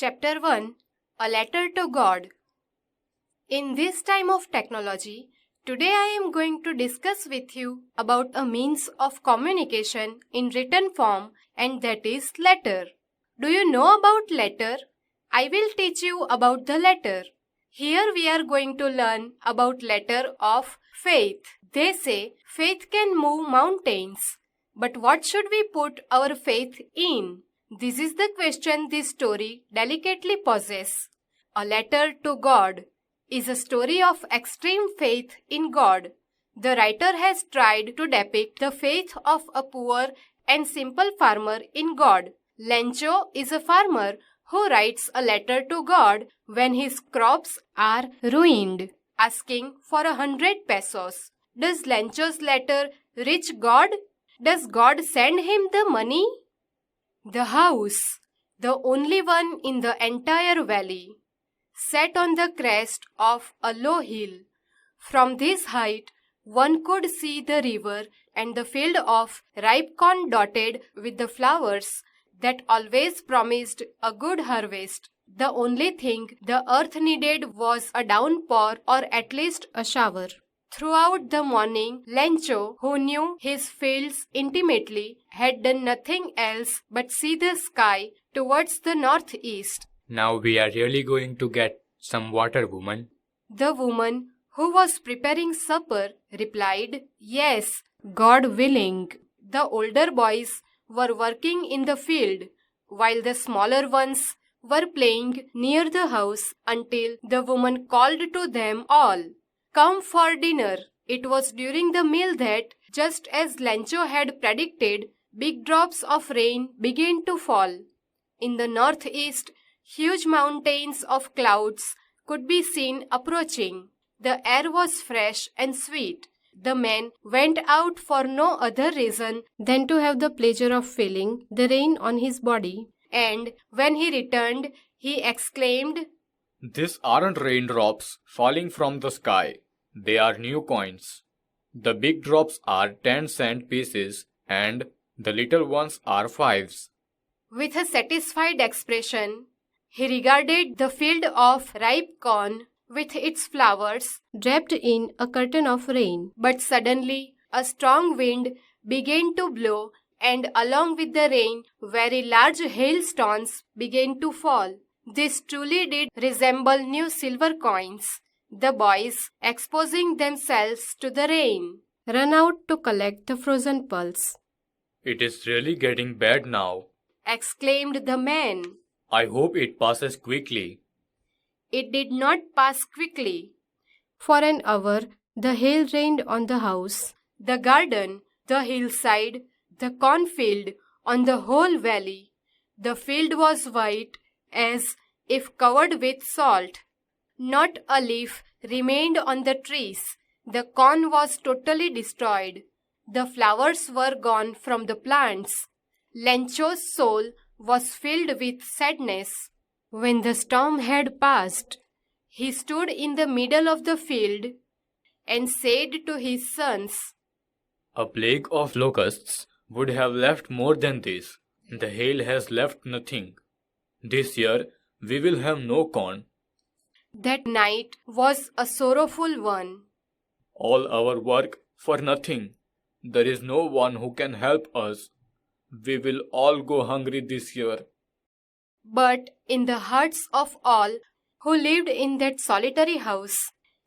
Chapter 1 A Letter to God. In this time of technology, today I am going to discuss with you about a means of communication in written form, and that is letter. Do you know about letter? I will teach you about the letter. Here we are going to learn about letter of faith. They say faith can move mountains. But what should we put our faith in? This is the question this story delicately poses. A Letter to God is a story of extreme faith in God. The writer has tried to depict the faith of a poor and simple farmer in God. Lencho is a farmer who writes a letter to God when his crops are ruined, asking for 100 pesos. Does Lencho's letter reach God? Does God send him the money? The house, the only one in the entire valley, sat on the crest of a low hill. From this height, one could see the river and the field of ripe corn dotted with the flowers that always promised a good harvest. The only thing the earth needed was a downpour or at least a shower. Throughout the morning, Lencho, who knew his fields intimately, had done nothing else but see the sky towards the northeast. Now we are really going to get some water, woman. The woman, who was preparing supper, replied, "Yes, God willing." The older boys were working in the field, while the smaller ones were playing near the house until the woman called to them all, "Come for dinner." It was during the meal that, just as Lencho had predicted, big drops of rain began to fall. In the northeast, huge mountains of clouds could be seen approaching. The air was fresh and sweet. The man went out for no other reason than to have the pleasure of feeling the rain on his body, and when he returned, he exclaimed, "These aren't raindrops falling from the sky. They are new coins. The big drops are 10-cent pieces and the little ones are fives." With a satisfied expression, he regarded the field of ripe corn with its flowers draped in a curtain of rain. But suddenly a strong wind began to blow, and along with the rain, very large hailstones began to fall. This truly did resemble new silver coins. The boys, exposing themselves to the rain, ran out to collect the frozen pearls. "It is really getting bad now," exclaimed the man. "I hope it passes quickly." It did not pass quickly. For an hour, the hail rained on the house, the garden, the hillside, the cornfield, on the whole valley. The field was white, as if covered with salt. Not a leaf remained on the trees. The corn was totally destroyed. The flowers were gone from the plants. Lencho's soul was filled with sadness. When the storm had passed, he stood in the middle of the field and said to his sons, "A plague of locusts would have left more than this. The hail has left nothing. This year we will have no corn." That night was a sorrowful one. "All our work for nothing. There is no one who can help us. We will all go hungry this year." But in the hearts of all who lived in that solitary house,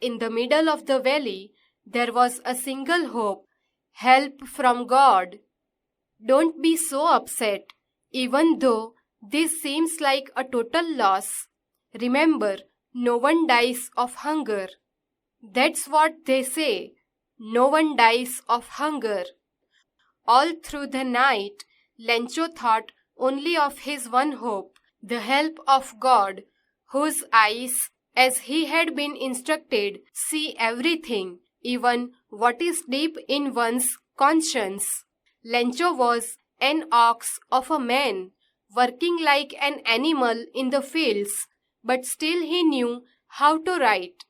in the middle of the valley, there was a single hope: help from God. Don't be so upset, even though this seems like a total loss. Remember, no one dies of hunger. That's what they say. No one dies of hunger. All through the night, Lencho thought only of his one hope, the help of God, whose eyes, as he had been instructed, see everything, even what is deep in one's conscience. Lencho was an ox of a man, working like an animal in the fields, but still he knew how to write.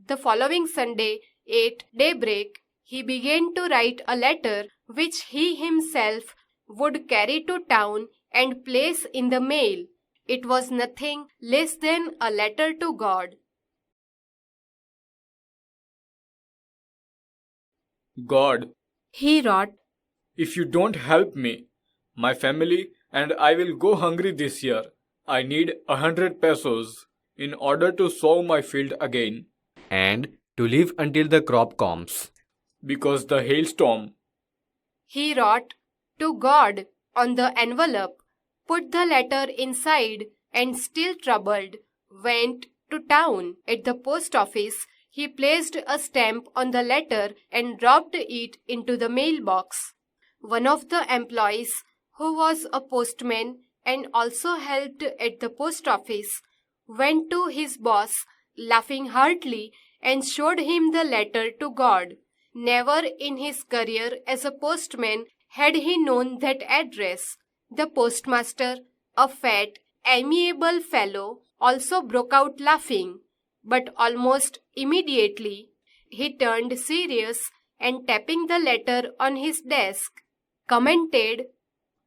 The following Sunday, at daybreak, he began to write a letter which he himself would carry to town and place in the mail. It was nothing less than a letter to God. God, He wrote, if you don't help me, my family and I will go hungry this year. I need 100 pesos in order to sow my field again. And to live until the crop comes. Because the hailstorm. He wrote to God on the envelope, put the letter inside, and still troubled, went to town. At the post office, he placed a stamp on the letter and dropped it into the mailbox. One of the employees, who was a postman and also helped at the post office, went to his boss, laughing heartily, and showed him the letter to God. Never in his career as a postman had he known that address. The postmaster, a fat, amiable fellow, also broke out laughing, but almost immediately he turned serious and tapping the letter on his desk, commented,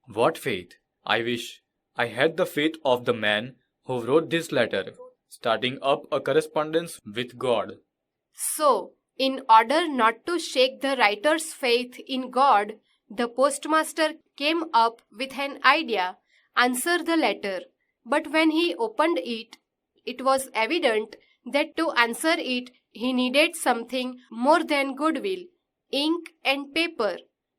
What faith! I wish I had the faith of the man who wrote this letter, starting up a correspondence with God. So, in order not to shake the writer's faith in God, the postmaster came up with an idea, answer the letter. But when he opened it, it was evident that to answer it he needed something more than goodwill, ink and paper.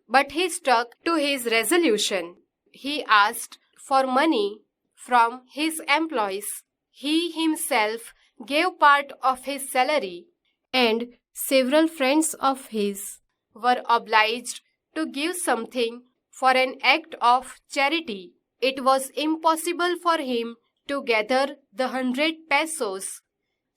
But he stuck to his resolution. He asked for money from his employees. He himself gave part of his salary, and several friends of his were obliged to give something for an act of charity. It was impossible for him to gather the 100 pesos,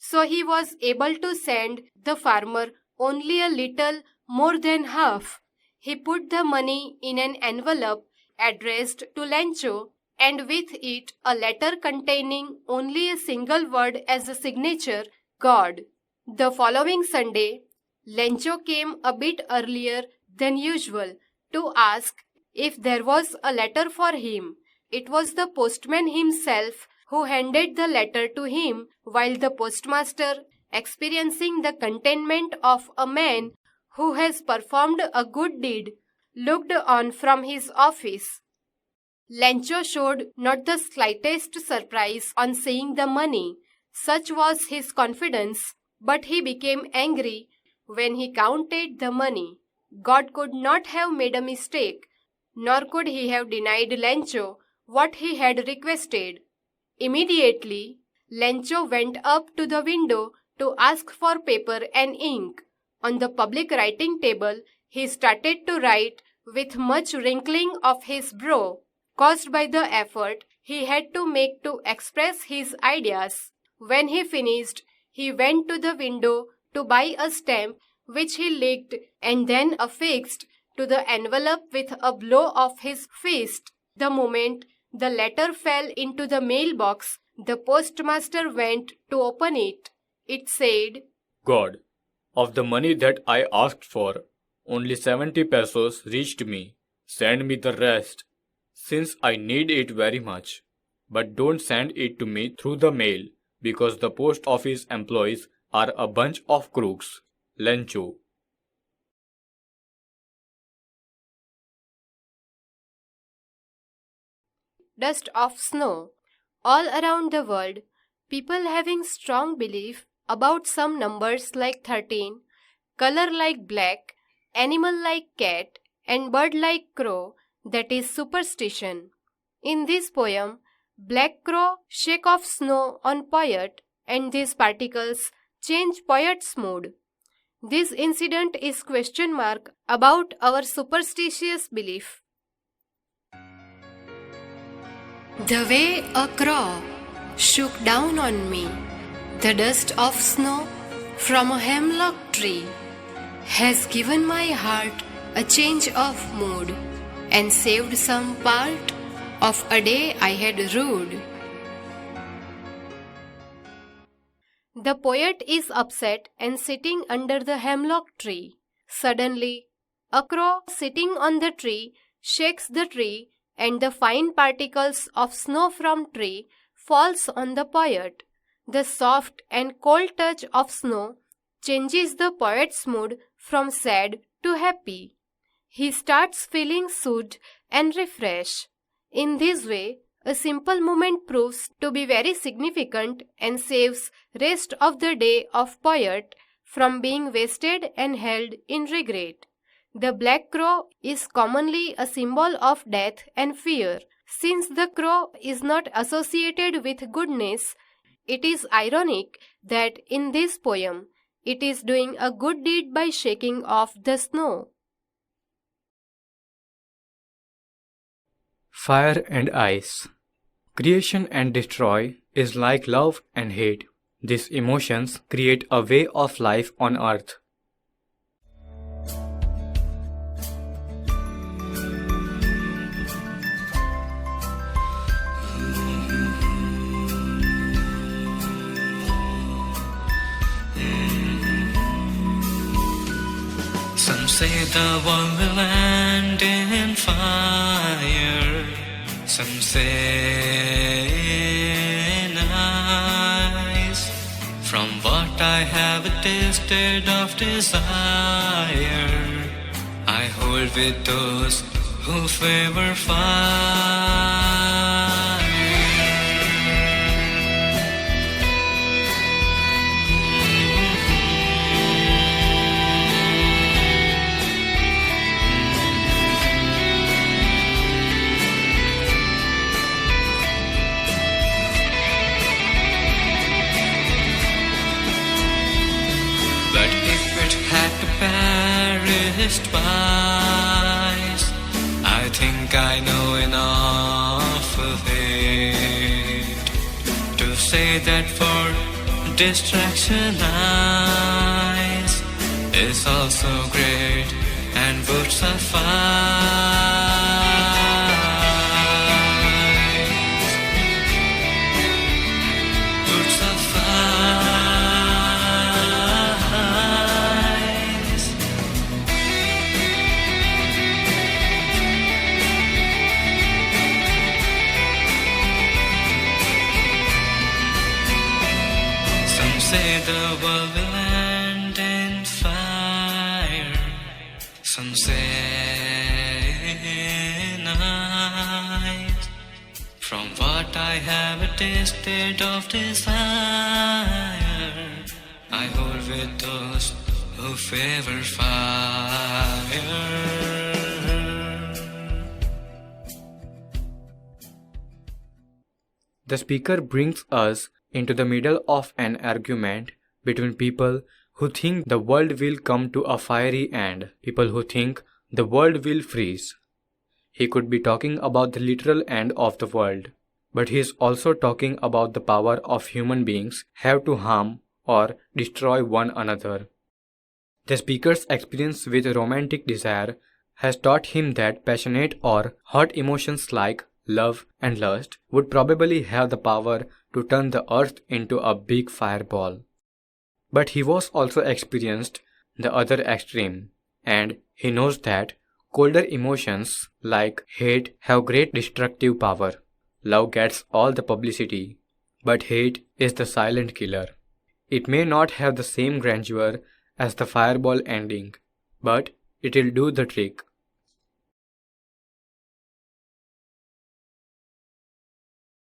so he was able to send the farmer only a little more than half. He put the money in an envelope addressed to Lencho, and with it a letter containing only a single word as a signature, God. The following Sunday, Lencho came a bit earlier than usual to ask if there was a letter for him. It was the postman himself who handed the letter to him, while the postmaster, experiencing the contentment of a man who has performed a good deed, looked on from his office. Lencho showed not the slightest surprise on seeing the money. Such was his confidence, but he became angry when he counted the money. God could not have made a mistake, nor could he have denied Lencho what he had requested. Immediately, Lencho went up to the window to ask for paper and ink. On the public writing table, he started to write with much wrinkling of his brow, caused by the effort he had to make to express his ideas. When he finished, he went to the window to buy a stamp which he licked and then affixed to the envelope with a blow of his fist. The moment the letter fell into the mailbox, the postmaster went to open it. It said, God, of the money that I asked for, only 70 pesos reached me. Send me the rest, since I need it very much. But don't send it to me through the mail, because the post office employees are a bunch of crooks. Lencho. dust of snow. All around the world, people having strong belief about some numbers like 13, color like black, animal like cat, and bird like crow, that is superstition. In this poem, Black Crow shake off snow on poet, and these particles change poet's mood. This incident is question mark about our superstitious belief. The way a crow shook down on me the dust of snow from a hemlock tree has given my heart a change of mood and saved some part of a day I had rued. The poet is upset and sitting under the hemlock tree. Suddenly, a crow sitting on the tree shakes the tree, and the fine particles of snow from tree falls on the poet. The soft and cold touch of snow changes the poet's mood from sad to happy. He starts feeling soothed and refreshed. In this way, a simple moment proves to be very significant and saves rest of the day of poet from being wasted and held in regret. The black crow is commonly a symbol of death and fear. Since the crow is not associated with goodness, it is ironic that in this poem, it is doing a good deed by shaking off the snow. Fire and ice. Creation and destroy is like love and hate. These emotions create a way of life on earth. Some say the world will end in fire. Some say in ice. From what I have tasted of desire, I hold with those who favor fire. Perish twice, I think I know enough of it to say that for distraction eyes is also great and would suffice. Would suffice. Say the world will end in fire. Some say in ice. From what I have tasted of desire, I hold with those who favor fire. The speaker brings us into the middle of an argument between people who think the world will come to a fiery end, people who think the world will freeze. He could be talking about the literal end of the world, but he is also talking about the power of human beings have to harm or destroy one another. The speaker's experience with romantic desire has taught him that passionate or hot emotions like love and lust would probably have the power to turn the earth into a big fireball. But he was also experienced the other extreme, and he knows that colder emotions like hate have great destructive power. Love gets all the publicity, but hate is the silent killer. It may not have the same grandeur as the fireball ending, but it will do the trick.